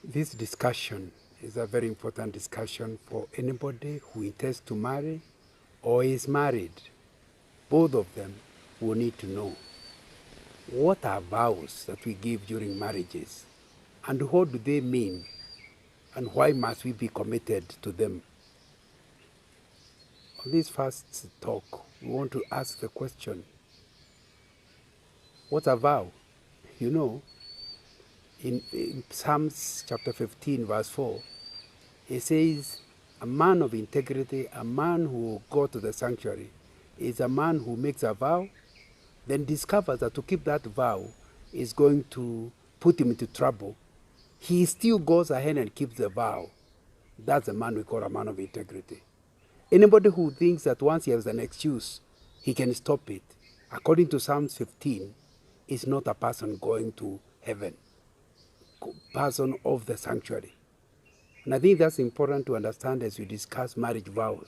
This discussion is a very important discussion for anybody who intends to marry or is married. Both of them will need to know what are vows that we give during marriages and what do they mean and why must we be committed to them. On this first talk, we want to ask the question, what's a vow? You know, in Psalms chapter 15, verse 4, it says, a man of integrity, a man who will go to the sanctuary, is a man who makes a vow, then discovers that to keep that vow is going to put him into trouble. He still goes ahead and keeps the vow. That's a man we call a man of integrity. Anybody who thinks that once he has an excuse, he can stop it, according to Psalms 15, is not a person going to heaven, person of the sanctuary. And I think that's important to understand as we discuss marriage vows,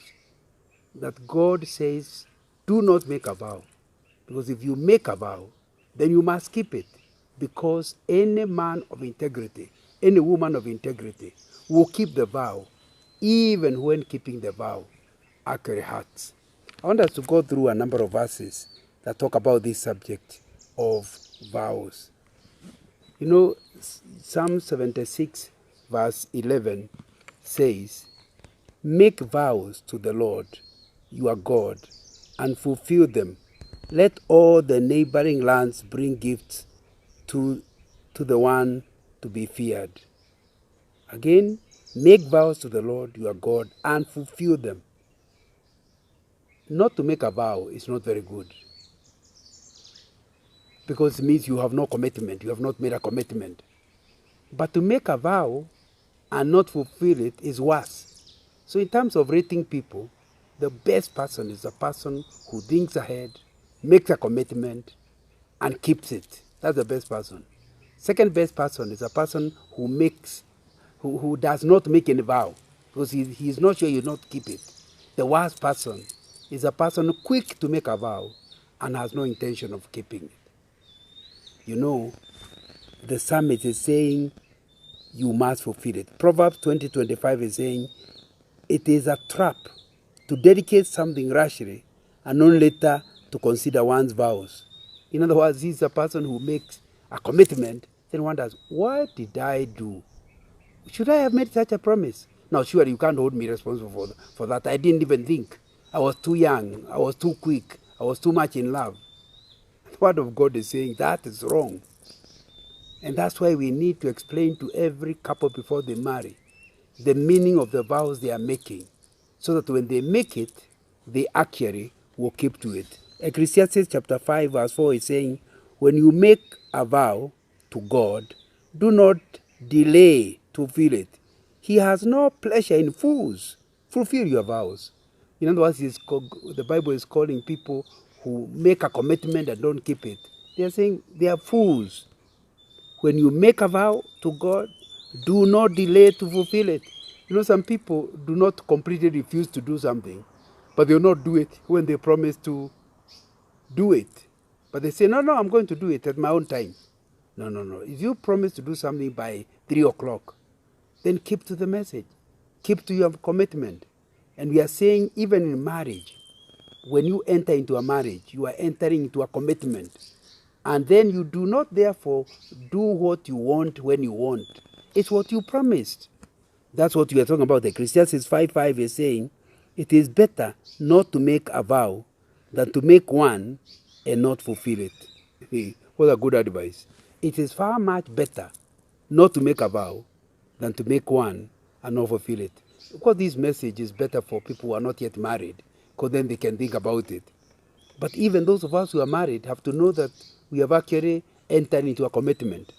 that God says, do not make a vow. Because if you make a vow, then you must keep it. Because any man of integrity, any woman of integrity will keep the vow, even when keeping the vow actually hurts. I want us to go through a number of verses that talk about this subject of vows. You know, Psalm 76, verse 11 says, make vows to the Lord, your God, and fulfill them. Let all the neighboring lands bring gifts to the one to be feared. Again, make vows to the Lord, your God, and fulfill them. Not to make a vow is not very good, because it means you have no commitment, you have not made a commitment. But to make a vow and not fulfill it is worse. So in terms of rating people, the best person is a person who thinks ahead, makes a commitment, and keeps it. That's the best person. Second best person is a person who does not make any vow, because he is not sure you not keep it. The worst person is a person quick to make a vow and has no intention of keeping it. You know, the psalmist is saying you must fulfill it. Proverbs 20:25 is saying it is a trap to dedicate something rashly and not later to consider one's vows. In other words, he's a person who makes a commitment, then wonders, what did I do? Should I have made such a promise? Now, surely you can't hold me responsible for that. I didn't even think. I was too young. I was too quick. I was too much in love. The Word of God is saying that is wrong. And that's why we need to explain to every couple before they marry the meaning of the vows they are making, so that when they make it, they actually will keep to it. Ecclesiastes chapter 5 verse 4 is saying, when you make a vow to God, do not delay to fulfill it. He has no pleasure in fools. Fulfill your vows. In other words, the Bible is calling people who make a commitment and don't keep it. They are saying they are fools. When you make a vow to God, do not delay to fulfill it. You know, some people do not completely refuse to do something, but they will not do it when they promise to do it. But they say, no, I'm going to do it at my own time. No. If you promise to do something by 3 o'clock, then keep to the message. Keep to your commitment. And we are saying, even in marriage, when you enter into a marriage, you are entering into a commitment. And then you do not therefore do what you want when you want. It's what you promised. That's what we are talking about. Ecclesiastes 5:5 is saying, it is better not to make a vow than to make one and not fulfill it. What a good advice. It is far much better not to make a vow than to make one and not fulfill it. Of course, this message is better for people who are not yet married, because then they can think about it. But even those of us who are married have to know that we have actually entered into a commitment.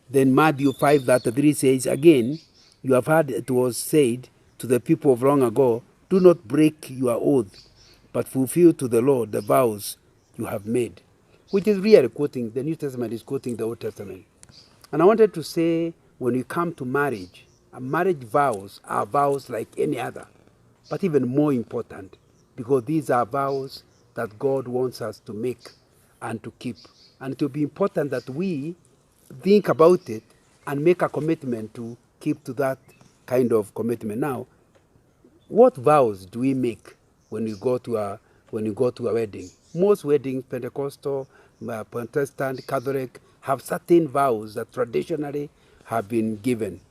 Then Matthew 5:3 says, again, you have heard it was said to the people of long ago, do not break your oath, but fulfill to the Lord the vows you have made. Which is really quoting, the New Testament is quoting the Old Testament. And I wanted to say, when we come to marriage, marriage vows are vows like any other, but even more important, because these are vows that God wants us to make and to keep. And it will be important that we think about it and make a commitment to keep to that kind of commitment. Now, what vows do we make when you go to a wedding? Most weddings, Pentecostal, Protestant, Catholic, have certain vows that traditionally have been given.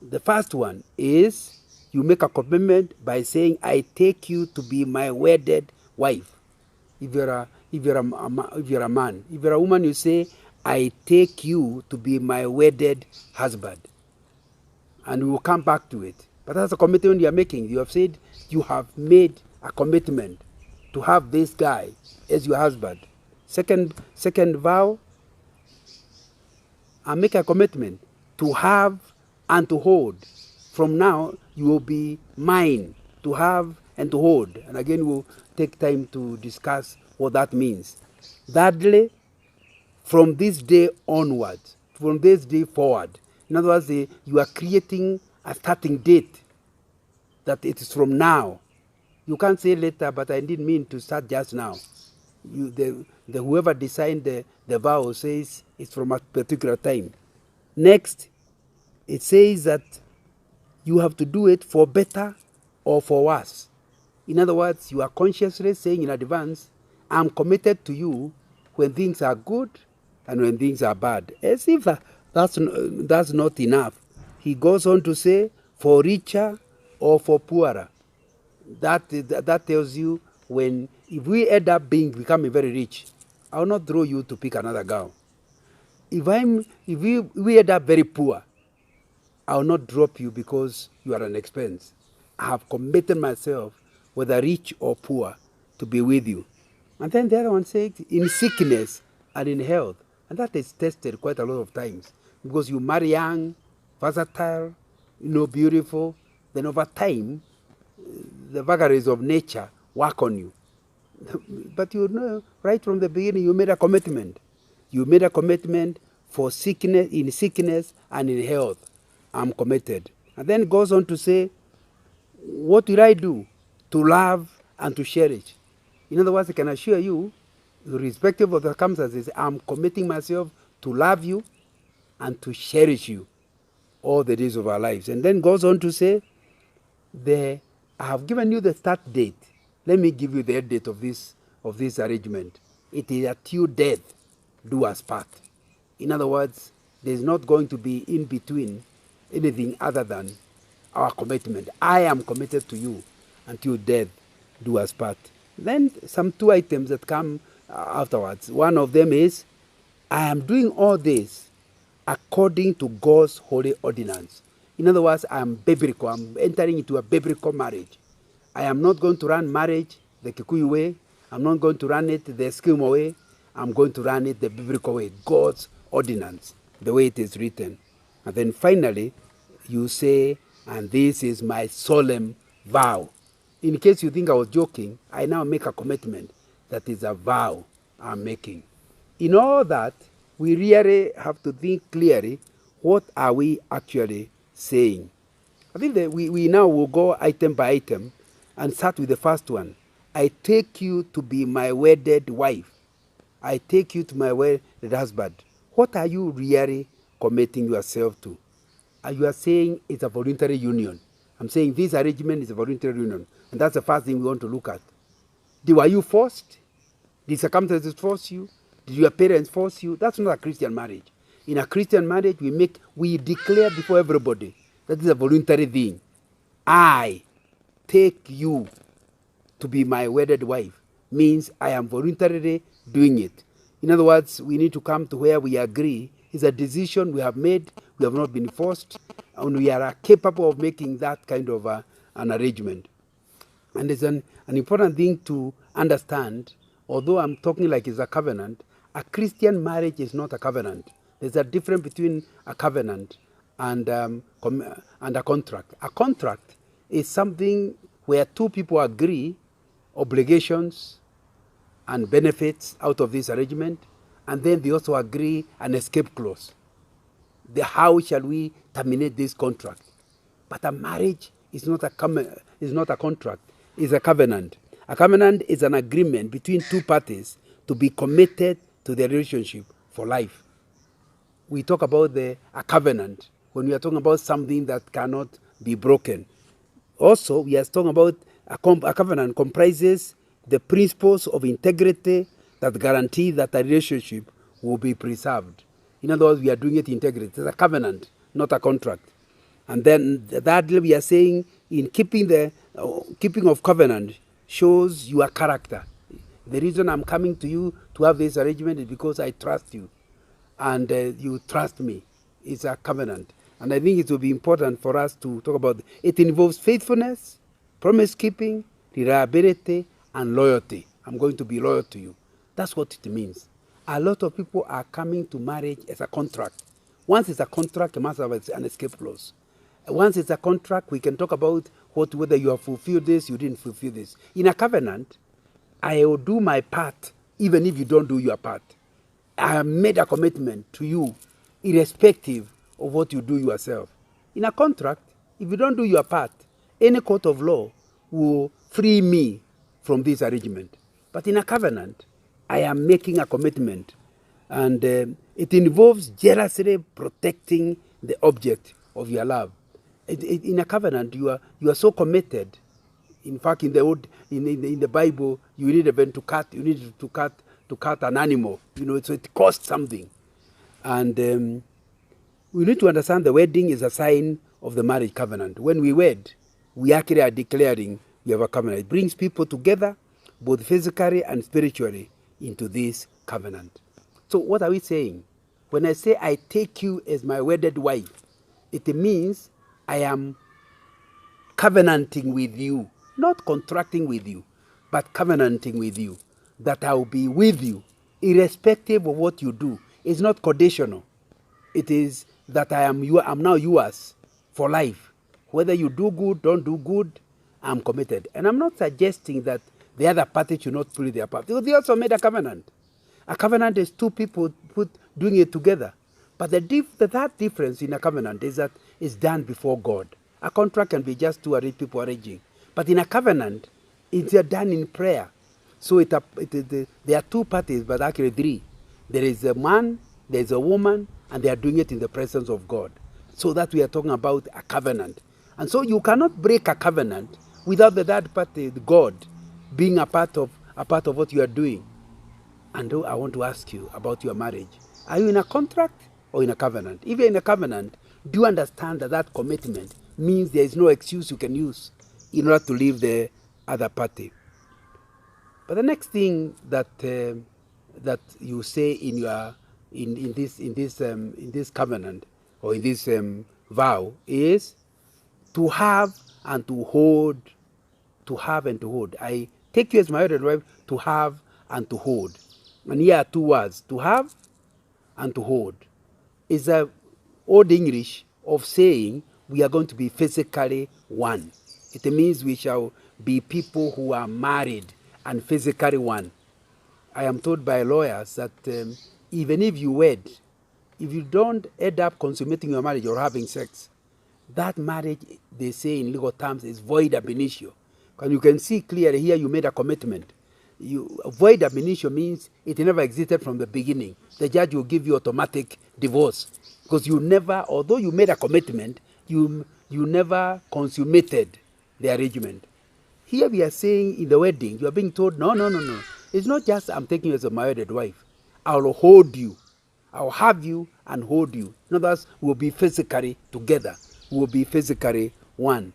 The first one is you make a commitment by saying, "I take you to be my wedded wife." If you're a man, if you're a woman, you say, "I take you to be my wedded husband." And we will come back to it. But that's a commitment you are making. You have said you have made a commitment to have this guy as your husband. Second vow, I make a commitment to have and to hold. From now, you will be mine, to have and to hold. And again, we'll take time to discuss what that means. Thirdly, from this day onwards, from this day forward, in other words, you are creating a starting date that it is from now. You can't say later, but I didn't mean to start just now. Whoever designed the vow says it's from a particular time. Next, it says that you have to do it for better or for worse. In other words, you are consciously saying in advance, "I'm committed to you when things are good and when things are bad." As if that's not enough. He goes on to say, "For richer or for poorer." That tells you if we end up becoming very rich, I will not throw you to pick another girl. If we end up very poor, I will not drop you because you are an expense. I have committed myself, whether rich or poor, to be with you. And then the other one says, in sickness and in health. And that is tested quite a lot of times. Because you marry young, versatile, beautiful, then over time, the vagaries of nature work on you. But right from the beginning, you made a commitment. You made a commitment for sickness, in sickness and in health. I'm committed. And then it goes on to say, what will I do? To love and to cherish. In other words, I can assure you, irrespective of the circumstances, I'm committing myself to love you and to cherish you all the days of our lives. And then goes on to say, I have given you the start date. Let me give you the end date of this arrangement. It is at your death do us part. In other words, there's not going to be in between anything other than our commitment. I am committed to you until death do us part. Then some two items that come afterwards. One of them is, I am doing all this according to God's holy ordinance. In other words, I am biblical. I'm entering into a biblical marriage. I am not going to run marriage the Kikuyu way. I'm not going to run it the Eskimo way. I'm going to run it the biblical way, God's ordinance, the way it is written. And then finally, you say, and this is my solemn vow. In case you think I was joking, I now make a commitment that is a vow I'm making. In all that, we really have to think clearly, what are we actually saying? I think that we now will go item by item and start with the first one. I take you to be my wedded wife. I take you to my wedded husband. What are you really committing yourself to? You are saying it's a voluntary union. I'm saying this arrangement is a voluntary union. And that's the first thing we want to look at. Were you forced? Did circumstances force you? Did your parents force you? That's not a Christian marriage. In a Christian marriage, we declare before everybody that is a voluntary thing. I take you to be my wedded wife. Means I am voluntarily doing it. In other words, we need to come to where we agree. It's a decision we have made. We have not been forced. And we are capable of making that kind of an arrangement. And it's an important thing to understand. Although I'm talking like it's a covenant, a Christian marriage is not a covenant. There's a difference between a covenant and a contract. A contract is something where two people agree obligations and benefits out of this arrangement, and then they also agree an escape clause. How shall we terminate this contract? But a marriage is not a contract, it's a covenant. A covenant is an agreement between two parties to be committed to the relationship for life. We talk about a covenant when we are talking about something that cannot be broken. Also, we are talking about a covenant comprises the principles of integrity that guarantee that a relationship will be preserved. In other words, we are doing it integrity. It's a covenant, not a contract. And then thirdly, we are saying in keeping of covenant shows your character. The reason I'm coming to you to have this arrangement is because I trust you, and you trust me. It's a covenant. And I think it will be important for us to talk about it. It involves faithfulness, promise keeping, reliability, and loyalty. I'm going to be loyal to you. That's what it means. A lot of people are coming to marriage as a contract. Once it's a contract, it must have an escape clause. Once it's a contract, we can talk about whether you have fulfilled this, you didn't fulfill this. In a covenant, I will do my part, even if you don't do your part. I have made a commitment to you, irrespective of what you do yourself. In a contract, if you don't do your part, any court of law will free me from this arrangement. But in a covenant, I am making a commitment, and it involves jealously protecting the object of your love. In a covenant, you are so committed. In fact, in the Bible, you need even to cut an animal. So it costs something, and we need to understand the wedding is a sign of the marriage covenant. When we wed, we actually are declaring we have a covenant. It brings people together, both physically and spiritually, into this covenant. So what are we saying? When I say I take you as my wedded wife, it means I am covenanting with you, not contracting with you, but covenanting with you, that I will be with you, irrespective of what you do. It's not conditional. It is that I'm now yours for life. Whether you do good, don't do good, I'm committed. And I'm not suggesting that the other party should not fulfill their part. They also made a covenant. A covenant is two people doing it together. But that difference in a covenant is that it's done before God. A contract can be just two people arranging. But in a covenant, it's done in prayer. So there are two parties, but actually three. There is a man, there is a woman, and they are doing it in the presence of God. So that we are talking about a covenant. And so you cannot break a covenant without the third party, God, being a part of what you are doing. And I want to ask you about your marriage. Are you in a contract or in a covenant? If you're in a covenant, do you understand that commitment means there is no excuse you can use in order to leave the other party? But the next thing that you say in this covenant or in this vow is to have and to hold. To have and to hold. I take you as my wedded wife, to have and to hold. And here are two words, to have and to hold. It's a old English of saying we are going to be physically one. It means we shall be people who are married and physically one. I am told by lawyers that even if you wed, if you don't end up consummating your marriage or having sex, that marriage, they say in legal terms, is void ab initio. And you can see clearly here you made a commitment. Void ab initio means it never existed from the beginning. The judge will give you automatic divorce because you never, although you made a commitment, you never consummated the arrangement. Here we are saying in the wedding, you are being told, no. It's not just I'm taking you as a married wife. I will hold you. I will have you and hold you. In other words, we'll be physically together. We will be physically one.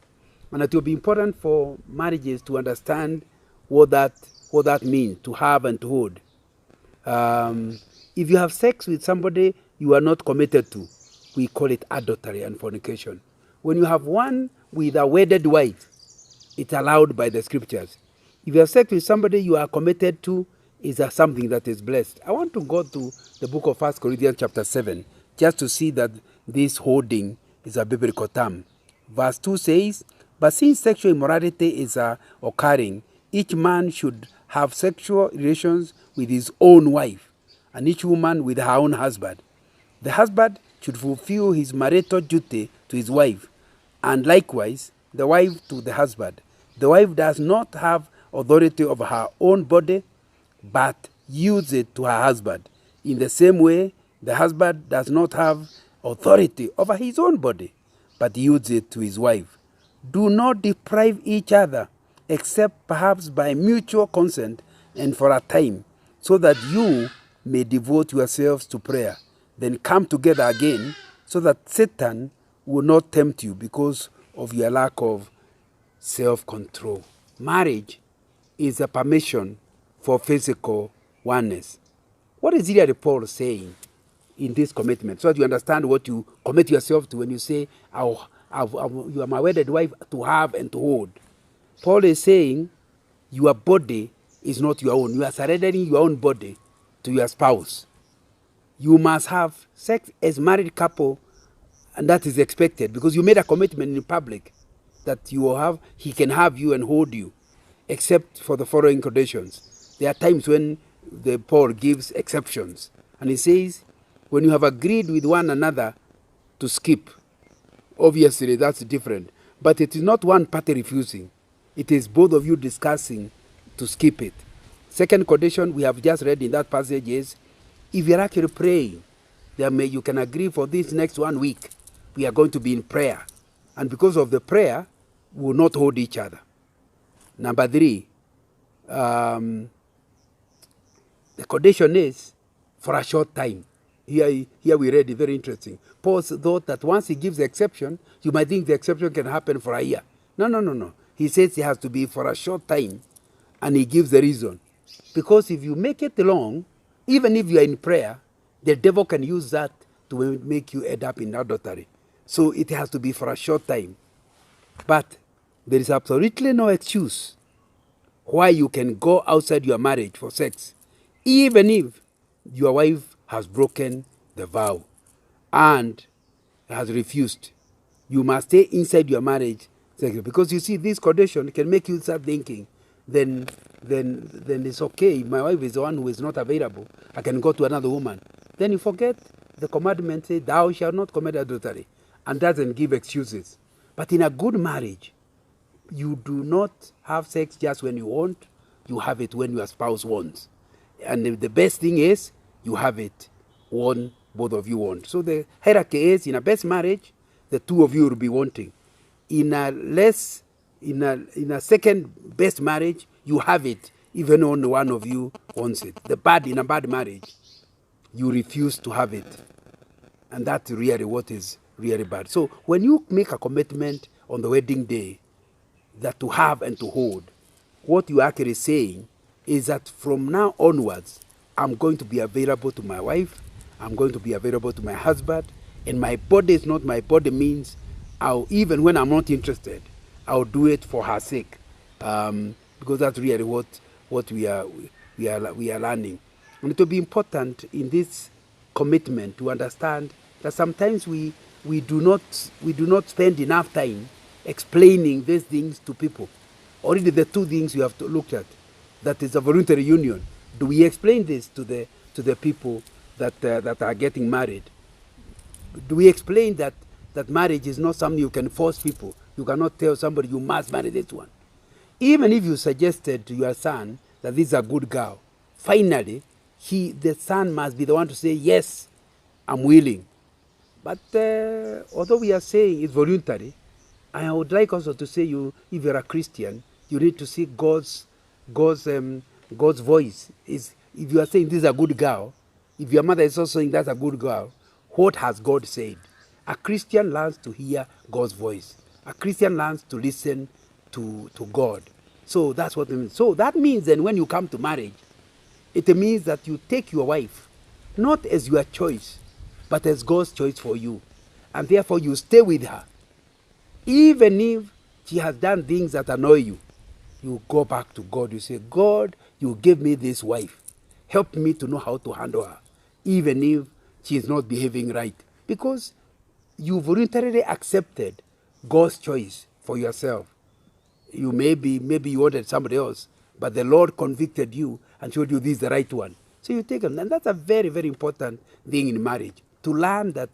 And it will be important for marriages to understand what that means, to have and to hold. If you have sex with somebody you are not committed to, we call it adultery and fornication. When you have one with a wedded wife, it's allowed by the scriptures. If you have sex with somebody you are committed to, is something that is blessed. I want to go to the book of 1 Corinthians chapter 7, just to see that this holding is a biblical term. Verse 2 says, but since sexual immorality is occurring, each man should have sexual relations with his own wife, and each woman with her own husband. The husband should fulfill his marital duty to his wife, and likewise the wife to the husband. The wife does not have authority over her own body, but yields it to her husband. In the same way, the husband does not have authority over his own body, but yields it to his wife. Do not deprive each other, except perhaps by mutual consent and for a time, so that you may devote yourselves to prayer. Then come together again, so that Satan will not tempt you because of your lack of self-control. Marriage is a permission for physical oneness. What is really Paul saying in this commitment? So that you understand what you commit yourself to when you say, you are my wedded wife to have and to hold. Paul is saying your body is not your own. You are surrendering your own body to your spouse. You must have sex as married couple, and that is expected because you made a commitment in public that he can have you and hold you, except for the following conditions. There are times when Paul gives exceptions, and he says, when you have agreed with one another to skip, obviously that's different, but it is not one party refusing. It is both of you discussing to skip it. Second condition we have just read in that passage is, if you're actually praying, you can agree for this next 1 week, we are going to be in prayer. And because of the prayer, we will not hold each other. Number 3, the condition is for a short time. Here we read it, very interesting. Paul thought that once he gives the exception, you might think the exception can happen for a year. No. He says it has to be for a short time, and he gives the reason. Because if you make it long, even if you are in prayer, the devil can use that to make you end up in adultery. So it has to be for a short time. But there is absolutely no excuse why you can go outside your marriage for sex, even if your wife has broken the vow and has refused. You must stay inside your marriage, because you see, this condition can make you start thinking, then it's okay. My wife is the one who is not available. I can go to another woman. Then you forget the commandment says, thou shalt not commit adultery, and doesn't give excuses. But in a good marriage, you do not have sex just when you want. You have it when your spouse wants. And the best thing is, you have it when both of you want. So the hierarchy is, in a best marriage, the two of you will be wanting. In a second best marriage, you have it even when one of you wants it. In a bad marriage, you refuse to have it. And that's really what is really bad. So when you make a commitment on the wedding day that to have and to hold, what you are actually saying is that from now onwards, I'm going to be available to my wife, I'm going to be available to my husband, and my body is not my body means even when I'm not interested, I'll do it for her sake, because that's really what we are learning. And it will be important in this commitment to understand that sometimes we do not spend enough time explaining these things to people. Already the two things you have to look at, that is a voluntary union. Do we explain this to the people that are getting married? Do we explain that marriage is not something you can force people? You cannot tell somebody you must marry this one. Even if you suggested to your son that this is a good girl, finally, the son must be the one to say, yes, I'm willing. But although we are saying it's voluntary, I would like also to say, if you're a Christian, you need to see God's voice. If you are saying this is a good girl, if your mother is also saying that's a good girl, what has God said? A Christian learns to hear God's voice. A Christian learns to listen to God. So that's what it means. So that means then when you come to marriage, it means that you take your wife, not as your choice, but as God's choice for you. And therefore you stay with her. Even if she has done things that annoy you, you go back to God. You say, God, you gave me this wife. Help me to know how to handle her, even if she is not behaving right. Because you voluntarily accepted God's choice for yourself. You maybe you wanted somebody else, but the Lord convicted you and showed you this is the right one. So you take them. And that's a very, very important thing in marriage. To learn that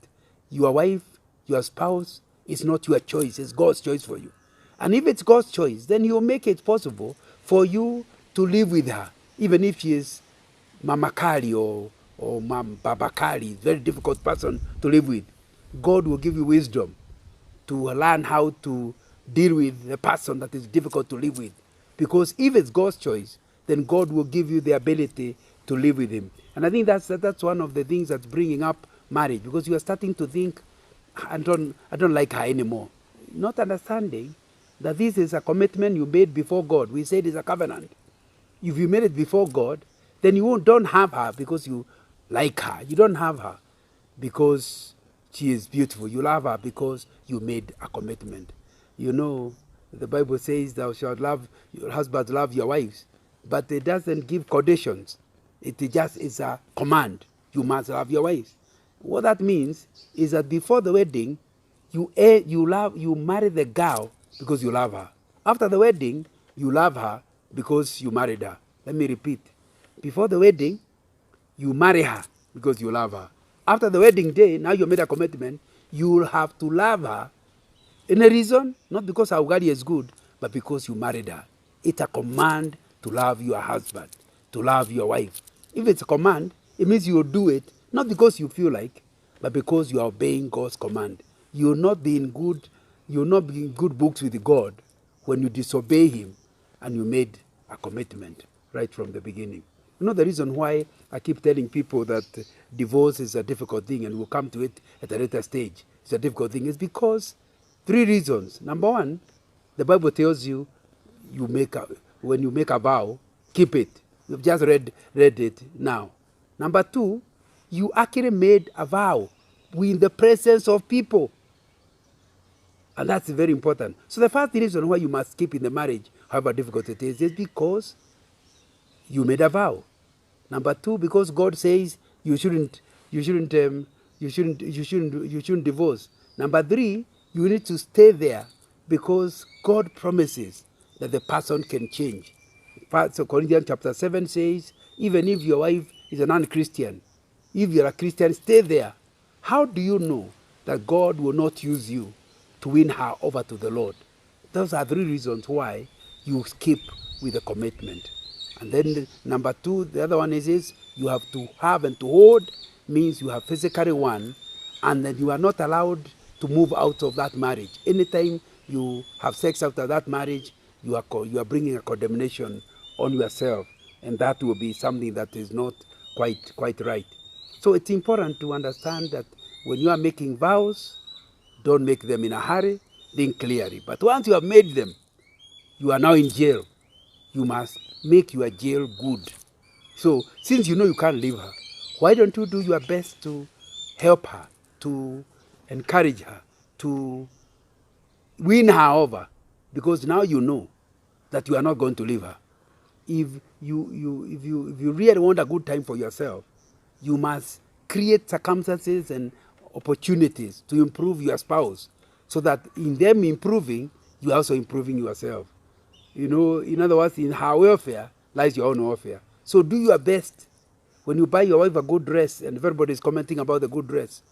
your wife, your spouse, is not your choice. It's God's choice for you. And if it's God's choice, then you make it possible for you to live with her, even if she is Mama Kali or Baba Kali, very difficult person to live with. God will give you wisdom to learn how to deal with the person that is difficult to live with. Because if it's God's choice, then God will give you the ability to live with him. And I think that's one of the things that's bringing up marriage, because you are starting to think, I don't like her anymore. Not understanding that this is a commitment you made before God. We said it's a covenant. If you made it before God, then you don't have her because you like her. You don't have her because she is beautiful. You love her because you made a commitment. You know, the Bible says thou shalt love your husband, love your wives, but it doesn't give conditions. It just is a command. You must love your wives. What that means is that before the wedding, you marry the girl because you love her. After the wedding, you love her because you married her. Let me repeat. Before the wedding, you marry her because you love her. After the wedding day, now you made a commitment, you will have to love her. In a reason, not because her ugali is good, but because you married her. It's a command to love your husband, to love your wife. If it's a command, it means you will do it, not because you feel like, but because you are obeying God's command. You will not be in good books with God when you disobey him and you made a commitment right from the beginning. You know the reason why I keep telling people that divorce is a difficult thing, and we'll come to it at a later stage. It's a difficult thing. It's because 3 reasons. Number 1, the Bible tells you, when you make a vow, keep it. You've just read it now. Number 2, you actually made a vow in the presence of people. And that's very important. So the first reason why you must keep in the marriage, however difficult it is because you made a vow. Number 2, because God says you shouldn't divorce. Number 3, you need to stay there because God promises that the person can change. So Corinthians chapter 7 says, even if your wife is a non-Christian, if you're a Christian, stay there. How do you know that God will not use you to win her over to the Lord? Those are 3 reasons why you keep with the commitment. And then number 2, the other one is you have to have and to hold, means you have physically one, and then you are not allowed to move out of that marriage. Anytime you have sex after that marriage, you are bringing a condemnation on yourself, and that will be something that is not quite right. So it's important to understand that when you are making vows, don't make them in a hurry, think clearly. But once you have made them, you are now in jail. You must make your jail good. So since you know you can't leave her, why don't you do your best to help her, to encourage her, to win her over? Because now you know that you are not going to leave her. If you really want a good time for yourself, you must create circumstances and opportunities to improve your spouse, so that in them improving, you are also improving yourself. You know, in other words, in her welfare lies your own welfare. So do your best. When you buy your wife a good dress and everybody is commenting about the good dress,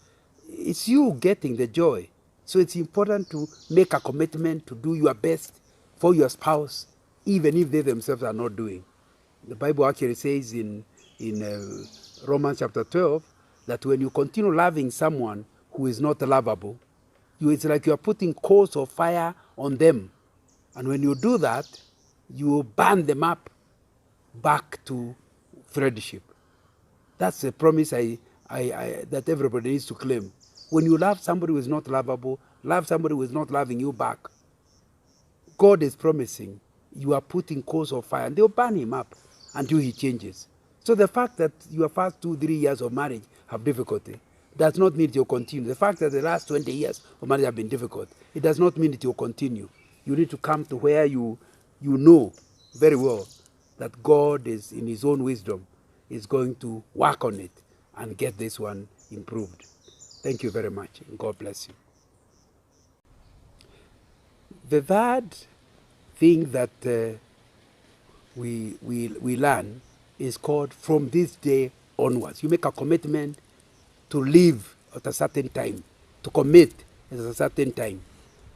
it's you getting the joy. So it's important to make a commitment to do your best for your spouse, even if they themselves are not doing. The Bible actually says in Romans chapter 12 that when you continue loving someone who is not lovable, it's like you are putting coals of fire on them. And when you do that, you burn them up back to friendship. That's a promise that everybody needs to claim. When you love somebody who is not lovable, love somebody who is not loving you back, God is promising you are putting coals of fire, and they'll burn him up until he changes. So the fact that your first 2-3 years of marriage have difficulty does not mean it will continue. The fact that the last 20 years of marriage have been difficult, it does not mean it will continue. You need to come to where you know very well that God is, in his own wisdom, is going to work on it and get this one improved. Thank you very much, and God bless you. The third thing that we learn is called from this day onwards. You make a commitment to live at a certain time, to commit at a certain time.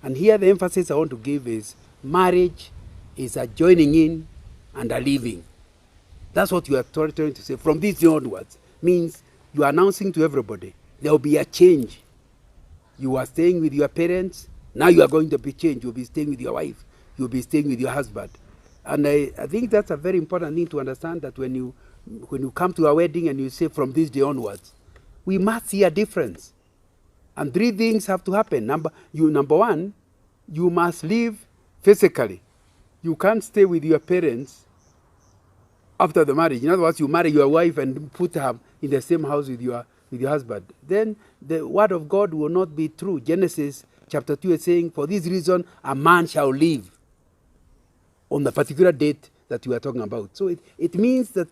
And here the emphasis I want to give is marriage is a joining in and a leaving. That's what you are trying to say. From this day onwards means you are announcing to everybody there will be a change. You are staying with your parents. Now you are going to be changed. You'll be staying with your wife. You'll be staying with your husband. And I think that's a very important thing to understand, that when you come to a wedding and you say from this day onwards, we must see a difference. And three things have to happen. Number one, you must live physically. You can't stay with your parents after the marriage. In other words, you marry your wife and put her in the same house with your husband. Then the word of God will not be true. Genesis chapter 2 is saying, for this reason, a man shall live on the particular date that we are talking about. So it means that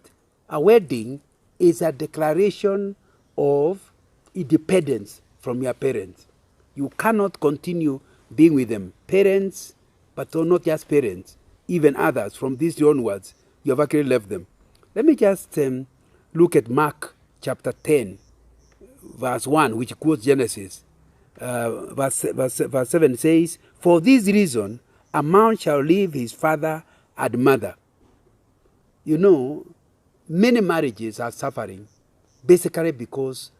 a wedding is a declaration of independence from your parents. You cannot continue being with them. Parents, but not just parents, even others, from this day onwards, you have actually left them. Let me just look at Mark chapter 10, verse 1, which quotes Genesis. Verse 7 says, for this reason, a man shall leave his father and mother. You know, many marriages are suffering basically because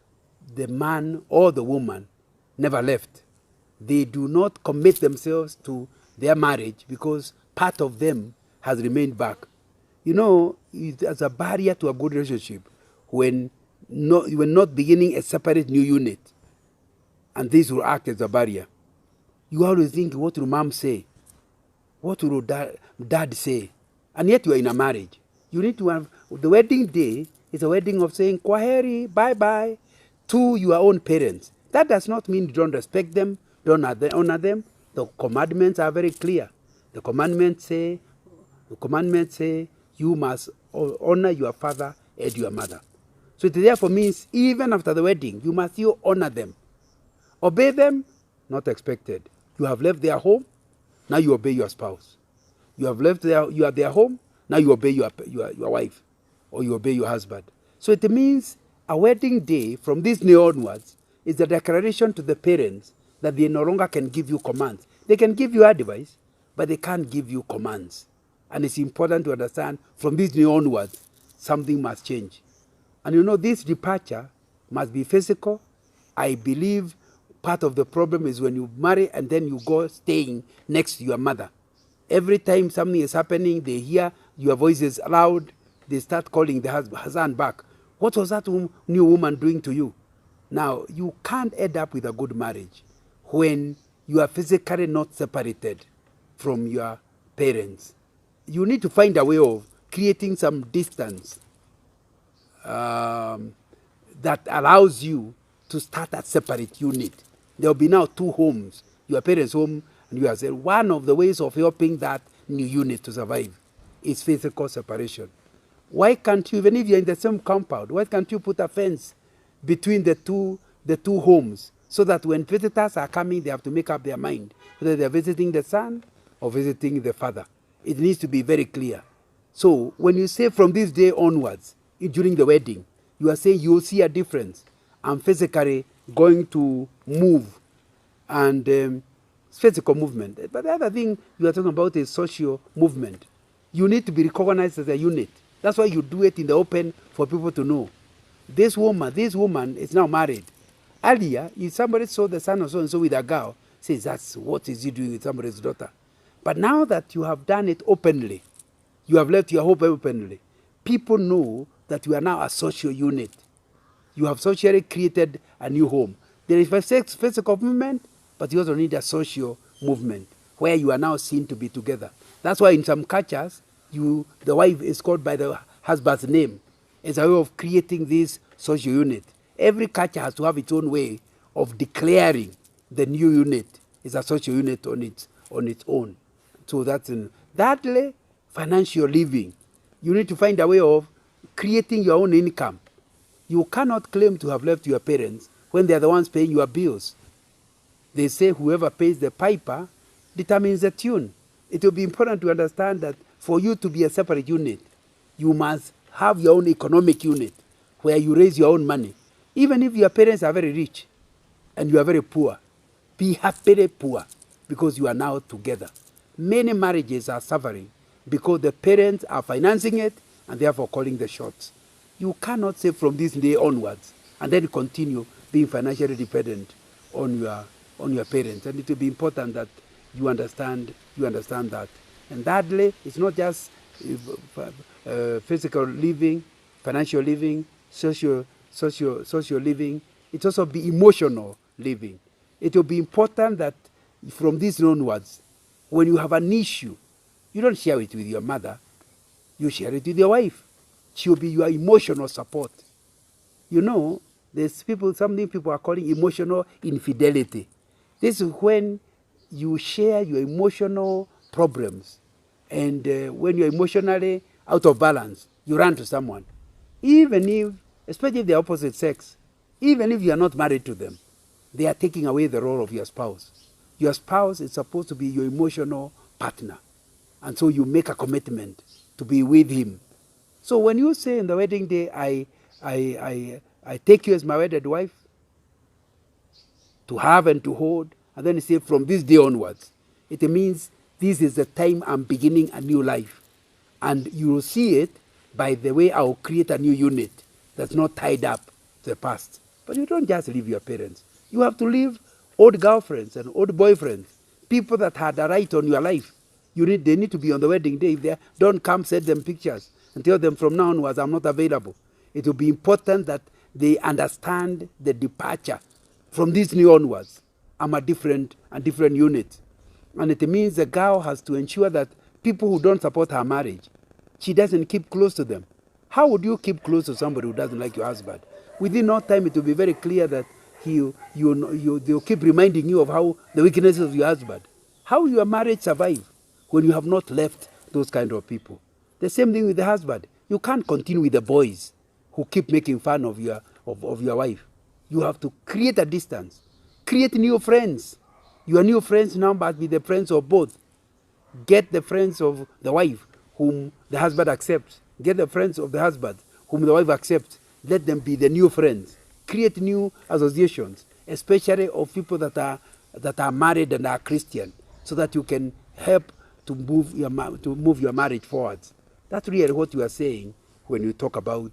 the man or the woman never left. They do not commit themselves to their marriage because part of them has remained back. You know, there's a barrier to a good relationship when you are not beginning a separate new unit. And this will act as a barrier. You always think, what will mom say? What will dad say? And yet you are in a marriage. You need to have, the wedding day is a wedding of saying, kwaheri, bye-bye, to your own parents. That does not mean you don't respect them, don't honor them. The commandments are very clear. The commandments say you must honor your father and your mother. So it therefore means even after the wedding, you must still honor them. Obey them, not expected. You have left their home, now you obey your spouse. You have left their home, now you obey your wife, or you obey your husband. So it means a wedding day from this day onwards is a declaration to the parents that they no longer can give you commands. They can give you advice, but they can't give you commands. And it's important to understand from this day onwards, something must change. And you know, this departure must be physical. I believe part of the problem is when you marry and then you go staying next to your mother. Every time something is happening, they hear your voices loud, they start calling the husband back. What was that new woman doing to you? Now, you can't end up with a good marriage when you are physically not separated from your parents. You need to find a way of creating some distance that allows you to start a separate unit. There will be now two homes, your parents' home and yours. One of the ways of helping that new unit to survive is physical separation. Why can't you, even if you're in the same compound, why can't you put a fence between the two homes so that when visitors are coming, they have to make up their mind whether they're visiting the son or visiting the father? It needs to be very clear. So when you say from this day onwards, during the wedding, you are saying you will see a difference. I'm physically going to move, and physical movement. But the other thing you are talking about is social movement. You need to be recognized as a unit. That's why you do it in the open for people to know. This woman is now married. Earlier, if somebody saw the son or so and so with a girl, says, that's what is he doing with somebody's daughter? But now that you have done it openly, you have left your home openly, people know that you are now a social unit. You have socially created a new home. There is physical movement, but you also need a social movement where you are now seen to be together. That's why in some cultures, the wife is called by the husband's name. It's a way of creating this social unit. Every culture has to have its own way of declaring the new unit is a social unit on its own. So that's in thirdly, financial living. You need to find a way of creating your own income. You cannot claim to have left your parents when they're the ones paying your bills. They say whoever pays the piper determines the tune. It will be important to understand that for you to be a separate unit, you must have your own economic unit where you raise your own money. Even if your parents are very rich and you are very poor, be happily poor because you are now together. Many marriages are suffering because the parents are financing it and therefore calling the shots. You cannot say from this day onwards and then continue being financially dependent on on your parents, and it will be important that you understand that. And thirdly, it's not just physical living, financial living, social living. It also be emotional living. It will be important that from this onwards, when you have an issue, you don't share it with your mother, you share it with your wife. She will be your emotional support. You know, there's people, something people are calling emotional infidelity. This is when you share your emotional problems, and when you're emotionally out of balance, you run to someone. Even if, especially the opposite sex, even if you are not married to them, they are taking away the role of your spouse. Your spouse is supposed to be your emotional partner. And so you make a commitment to be with him. So when you say on the wedding day, I take you as my wedded wife, to have and to hold, and then you say from this day onwards, it means this is the time I'm beginning a new life. And you will see it by the way I will create a new unit that's not tied up to the past. But you don't just leave your parents. You have to leave old girlfriends and old boyfriends, people that had a right on your life. They need to be on the wedding day. If they don't come, send them pictures and tell them from now onwards I'm not available. It will be important that they understand the departure. From this new onwards, I'm a different unit. And it means the girl has to ensure that people who don't support her marriage, she doesn't keep close to them. How would you keep close to somebody who doesn't like your husband? Within no time, it will be very clear that they'll keep reminding you of how the weaknesses of your husband. How will your marriage survive when you have not left those kind of people? The same thing with the husband. You can't continue with the boys who keep making fun of your wife. You have to create a distance. Create new friends. Your new friends now must be the friends of both. Get the friends of the wife whom the husband accepts. Get the friends of the husband whom the wife accepts. Let them be the new friends. Create new associations, especially of people that are married and are Christian, so that you can help to move your marriage forward. That's really what you are saying when you talk about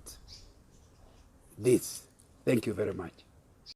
this. Thank you very much.